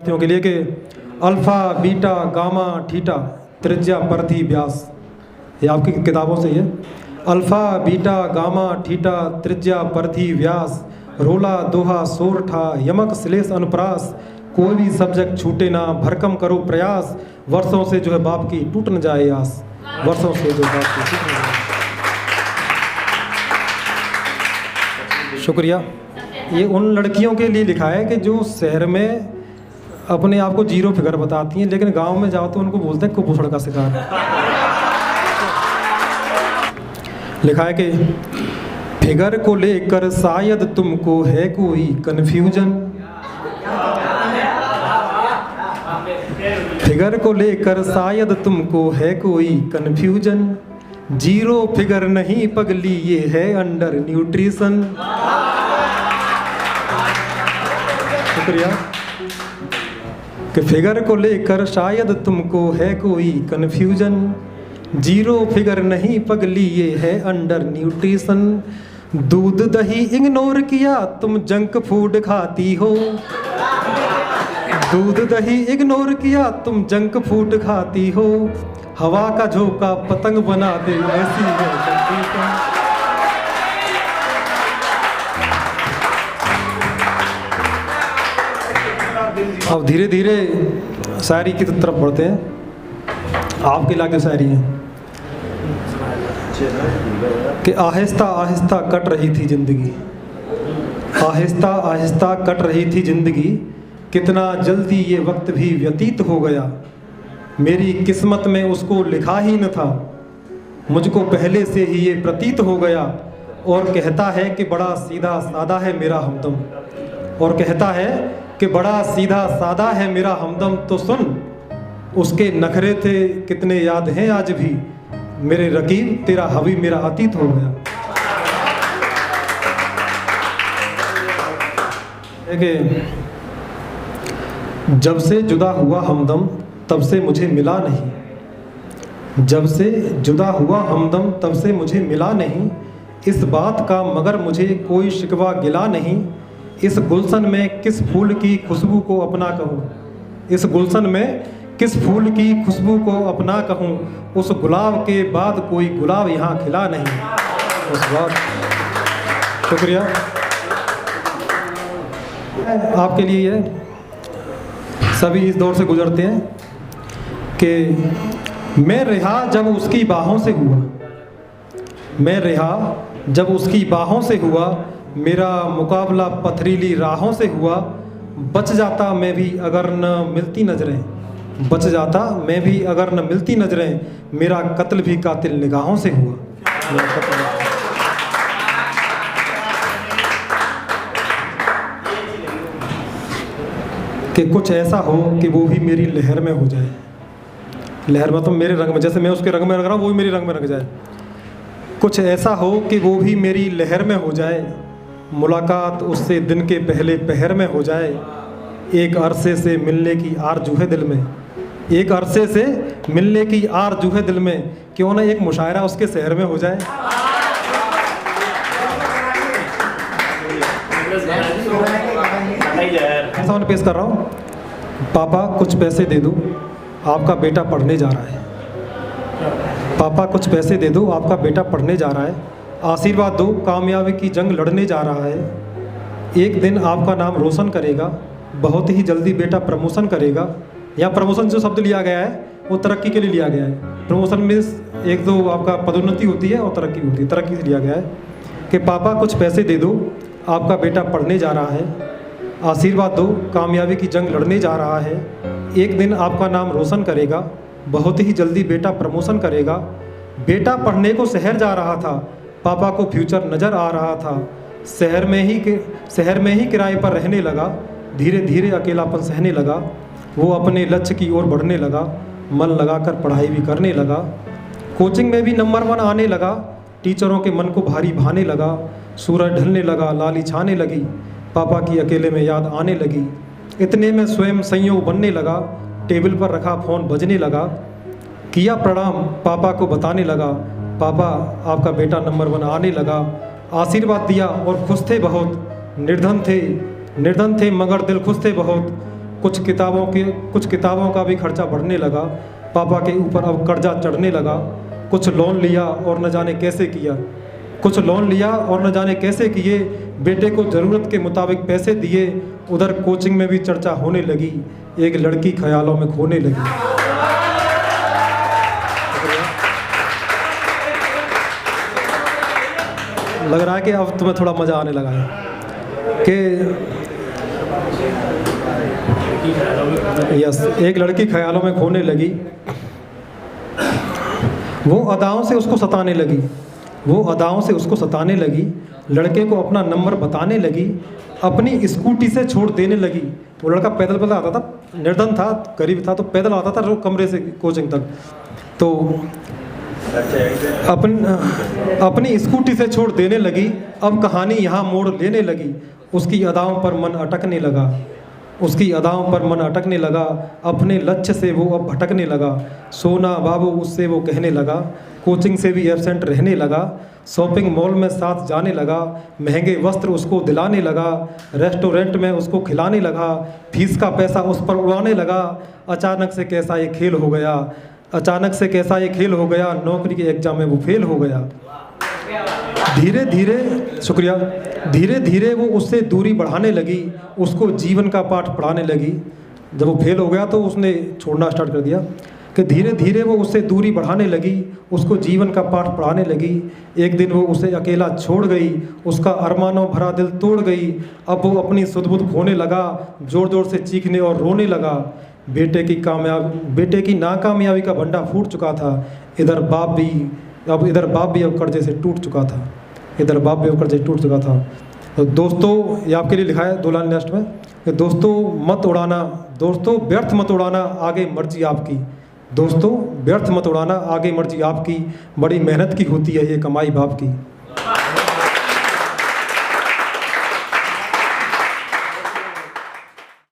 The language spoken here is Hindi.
के लिए कि अल्फ़ा बीटा गामा थीटा त्रिज्या परथी व्यास, ये आपकी किताबों से ही है। अल्फ़ा बीटा गामा थीटा त्रिज्या परथी व्यास, रोला दोहा सोरठा यमक श्लेष अनुप्रास, कोई भी सब्जेक्ट छूटे ना भरकम करो प्रयास, वर्षों से जो है बाप की टूट न जाए आस, वर्षों से जो बाप की टूट न जाए। शुक्रिया। ये उन लड़कियों के लिए लिखा है कि जो शहर में अपने आप को जीरो फिगर बताती हैं, लेकिन गांव में जाओ तो उनको बोलते हैं कुपोषण का शिकार। लिखा है कि फिगर को लेकर शायद तुमको है कोई कन्फ्यूजन, फिगर को लेकर शायद तुमको है कोई कन्फ्यूजन, जीरो फिगर नहीं पगली ये है अंडर न्यूट्रिशन। शुक्रिया। कि फिगर को लेकर शायद तुमको है कोई कन्फ्यूजन, जीरो फिगर नहीं पगली ये है अंडर न्यूट्रिशन, दूध दही इग्नोर किया तुम जंक फूड खाती हो, दूध दही इग्नोर किया तुम जंक फूड खाती हो, हवा का झोंका पतंग बना दे ऐसी है कंडीशन। अब धीरे धीरे शायरी की तरफ बढ़ते हैं। आपके इलाके शायरी है कि आहिस्ता आहिस्ता कट रही थी जिंदगी, आहिस्ता आहिस्ता कट रही थी जिंदगी, कितना जल्दी ये वक्त भी व्यतीत हो गया, मेरी किस्मत में उसको लिखा ही न था, मुझको पहले से ही ये प्रतीत हो गया, और कहता है कि बड़ा सीधा सादा है मेरा हमदम, और कहता है कि बड़ा सीधा सादा है मेरा हमदम, तो सुन उसके नखरे थे कितने याद हैं आज भी, मेरे रकीब तेरा हवी मेरा अतीत हो गया। जब से जुदा हुआ हमदम तब से मुझे मिला नहीं, जब से जुदा हुआ हमदम तब से मुझे मिला नहीं, इस बात का मगर मुझे कोई शिकवा गिला नहीं, इस गुलशन में किस फूल की खुशबू को अपना कहूँ, इस गुलशन में किस फूल की खुशबू को अपना कहूँ, उस गुलाब के बाद कोई गुलाब यहाँ खिला नहीं, उस बाद। शुक्रिया। आपके लिए है, सभी इस दौर से गुजरते हैं कि मैं रिहा जब उसकी बाहों से हुआ, मैं रिहा जब उसकी बाहों से हुआ, मेरा मुकाबला पथरीली राहों से हुआ, बच जाता मैं भी अगर न मिलती नजरें, बच जाता मैं भी अगर न मिलती नजरें, मेरा कत्ल भी कातिल निगाहों से हुआ। कि कुछ ऐसा हो कि वो भी मेरी लहर में हो जाए, लहर मतलब मेरे रंग में, जैसे मैं उसके रंग में रंग रहा हूँ वो भी मेरी रंग में रंग जाए, कुछ ऐसा हो कि वो भी मेरी लहर में हो जाए, मुलाकात उससे दिन के पहले पहर में हो जाए, एक अरसे से मिलने की आरज़ू है दिल में, एक अरसे से मिलने की आरज़ू है दिल में, क्यों ना एक मुशायरा उसके शहर में हो जाए। ऐसा मैं पेश कर रहा हूँ। पापा कुछ पैसे दे दो, आपका बेटा पढ़ने जा रहा है, पापा कुछ पैसे दे दो, आपका बेटा पढ़ने जा रहा है, आशीर्वाद दो कामयाबी की जंग लड़ने जा रहा है, एक दिन आपका नाम रोशन करेगा, बहुत ही जल्दी बेटा प्रमोशन करेगा। यहाँ प्रमोशन जो शब्द लिया गया है वो तरक्की के लिए लिया गया है। प्रमोशन में एक दो आपका पदोन्नति होती है और तरक्की होती है, तरक्की से लिया गया है कि पापा कुछ पैसे दे दो, आपका बेटा पढ़ने जा रहा है, आशीर्वाद दो कामयाबी की जंग लड़ने जा रहा है, एक दिन आपका नाम रोशन करेगा, बहुत ही जल्दी बेटा प्रमोशन करेगा। बेटा पढ़ने को शहर जा रहा था, पापा को फ्यूचर नज़र आ रहा था, शहर में ही किराए पर रहने लगा, धीरे धीरे अकेलापन सहने लगा, वो अपने लक्ष्य की ओर बढ़ने लगा, मन लगाकर पढ़ाई भी करने लगा, कोचिंग में भी नंबर 1 आने लगा, टीचरों के मन को भारी भाने लगा, सूरज ढलने लगा, लाली छाने लगी, पापा की अकेले में याद आने लगी, इतने में स्वयं संयोग बनने लगा, टेबल पर रखा फ़ोन बजने लगा, किया प्रणाम पापा को बताने लगा, पापा आपका बेटा नंबर 1 आने लगा, आशीर्वाद दिया और खुश थे बहुत, निर्धन थे मगर दिल खुश थे बहुत, कुछ किताबों का भी खर्चा बढ़ने लगा। पापा के ऊपर अब कर्जा चढ़ने लगा। कुछ लोन लिया और न जाने कैसे किए। बेटे को ज़रूरत के मुताबिक पैसे दिए। उधर कोचिंग में भी चर्चा होने लगी। एक लड़की ख्यालों में खोने लगी। लग रहा है कि अब तुम्हें थोड़ा मज़ा आने लगा है कि यस, एक लड़की ख्यालों में खोने लगी। वो अदाओं से उसको सताने लगी। लड़के को अपना नंबर बताने लगी। अपनी स्कूटी से छोड़ देने लगी। वो लड़का पैदल आता था, निर्धन था, गरीब था, तो पैदल आता था रोज कमरे से कोचिंग तक। तो अपनी स्कूटी से छोड़ देने लगी। अब कहानी यहाँ मोड़ लेने लगी। उसकी अदाओं पर मन अटकने लगा। अपने लक्ष्य से वो अब भटकने लगा। सोना बाबू उससे वो कहने लगा। कोचिंग से भी एब्सेंट रहने लगा। शॉपिंग मॉल में साथ जाने लगा। महंगे वस्त्र उसको दिलाने लगा। रेस्टोरेंट में उसको खिलाने लगा। फीस का पैसा उस पर उड़ाने लगा। अचानक से कैसा ये खेल हो गया। नौकरी के एग्जाम में वो फेल हो गया। धीरे धीरे वो उससे दूरी बढ़ाने लगी। उसको जीवन का पाठ पढ़ाने लगी। जब वो फेल हो गया तो उसने छोड़ना स्टार्ट कर दिया कि धीरे धीरे वो उससे दूरी बढ़ाने लगी। उसको जीवन का पाठ पढ़ाने लगी। एक दिन वो उसे अकेला छोड़ गई। उसका अरमानों भरा दिल तोड़ गई। अब वो अपनी सुध-बुध खोने लगा। ज़ोर ज़ोर से चीखने और रोने लगा। बेटे की नाकामयाबी का भंडा फूट चुका था। इधर बाप भी अब कर्जे से टूट चुका था। तो दोस्तों, ये आपके लिए लिखा है 2 लाइन लास्ट में कि दोस्तों व्यर्थ मत उड़ाना, आगे मर्जी आपकी। बड़ी मेहनत की होती है ये कमाई बाप की।